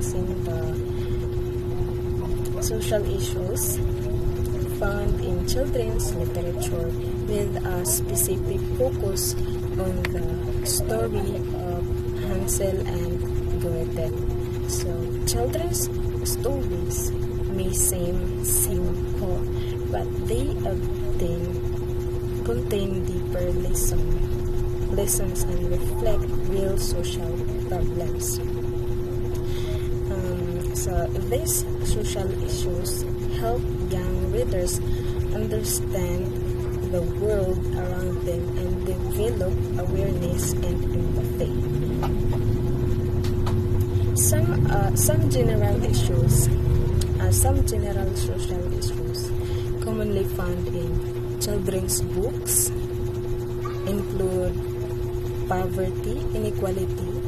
discussing the social issues found in children's literature with a specific focus on the story of Hansel and Gretel. So, children's stories may seem simple, but they contain deeper lessons and reflect real social problems. So these social issues help young readers understand the world around them and develop awareness and empathy. Some general social issues commonly found in children's books include poverty, inequality,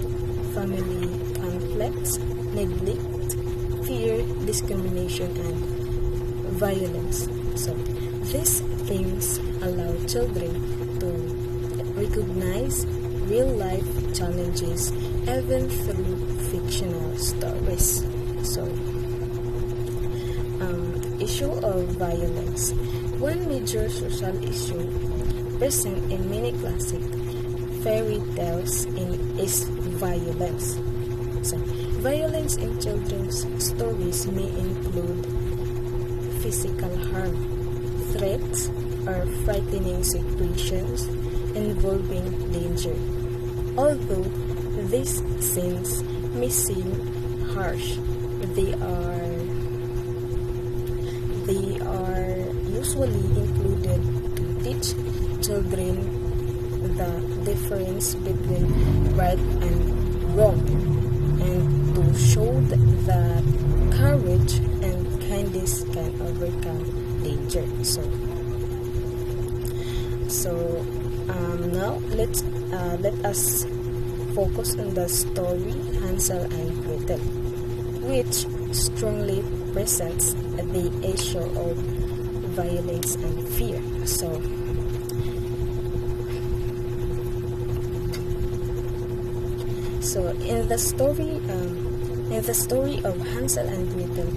family conflicts, neglect, fear, discrimination, and violence. So, these themes allow children to recognize real-life challenges even through fictional stories. So, issue of violence. One major social issue present in many classic fairy tales is violence. So, violence in children's stories may include physical harm, threats, or frightening situations involving danger. Although these scenes may seem harsh, they are usually included to teach children the difference between right and wrong, and to show that courage and kindness can overcome danger. Now let us focus on the story Hansel and Gretel, which strongly presents the issue of violence and fear. So in the story of Hansel and Gretel,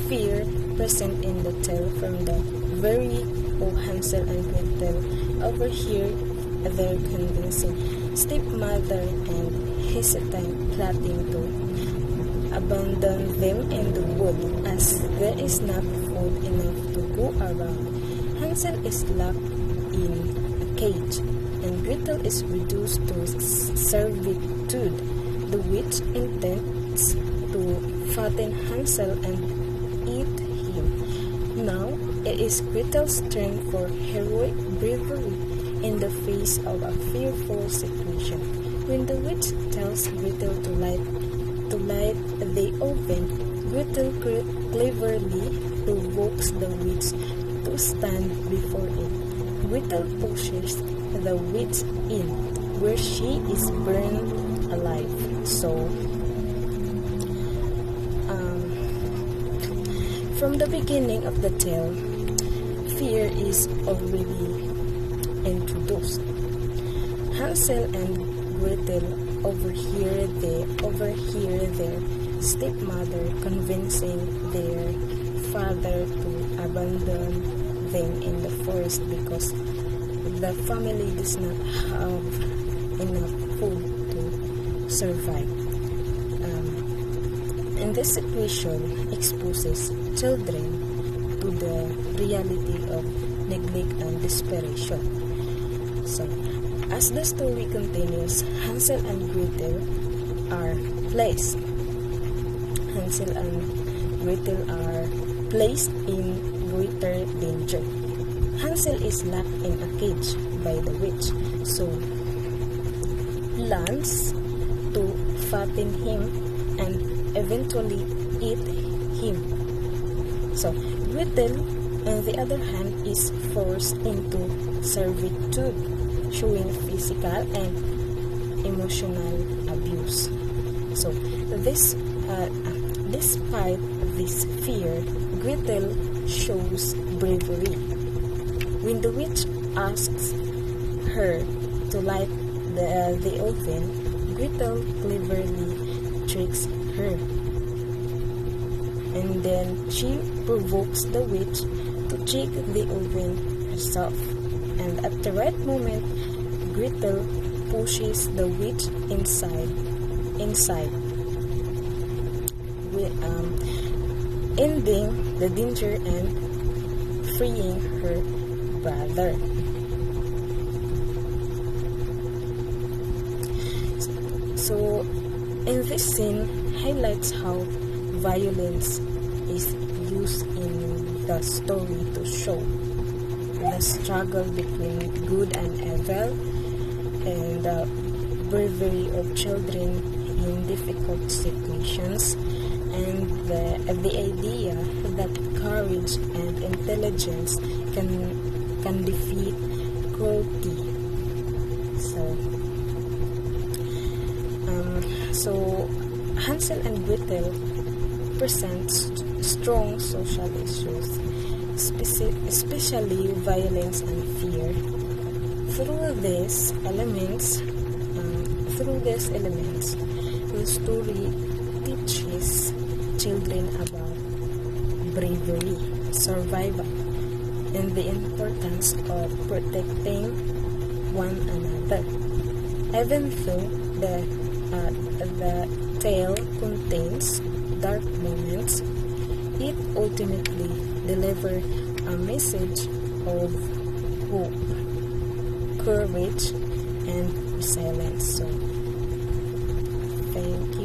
fear present in the tale from the very Hansel and Gretel overhear their convincing stepmother and hesitant plotting to abandon them in the wood as there is not food enough to go around. Hansel is locked in a cage and Gretel is reduced to servitude. The witch intends to fatten Hansel and eat him. Now it is Gretel's turn for heroic bravery in the face of a fearful situation. When the witch tells Gretel to light the oven, Gretel cleverly provokes the witch to stand before it. Gretel pushes the witch in, where she is burned alive. So, from the beginning of the tale, fear is already introduced. Hansel and Gretel overhear their stepmother convincing their father to abandon them in the forest because the family does not have enough food to survive. And this situation exposes children to the reality of neglect and desperation. So, as the story continues, Hansel and Gretel are placed in greater danger. Hansel is locked in a cage by the witch, so plans to fatten him and eventually eat him. So Gretel, on the other hand, is forced into servitude, showing physical and emotional abuse. So despite this fear, Gretel shows bravery. When the witch asks her to light the oven, Gretel cleverly tricks her. and then she provokes the witch to check the oven herself. And at the right moment, Gretel pushes the witch inside, ending the danger and freeing her brother. So, in this scene highlights how violence is used in the story to show the struggle between good and evil, and the bravery of children in difficult situations, and the idea that courage and intelligence can defeat cruelty. So Hansel and Gretel presents strong social issues, especially violence and fear. Through these elements, the story teaches children about bravery, survival, and the importance of protecting one another. Even though the tale contains dark moments, it ultimately delivers a message of hope, courage, and resilience. So, thank you.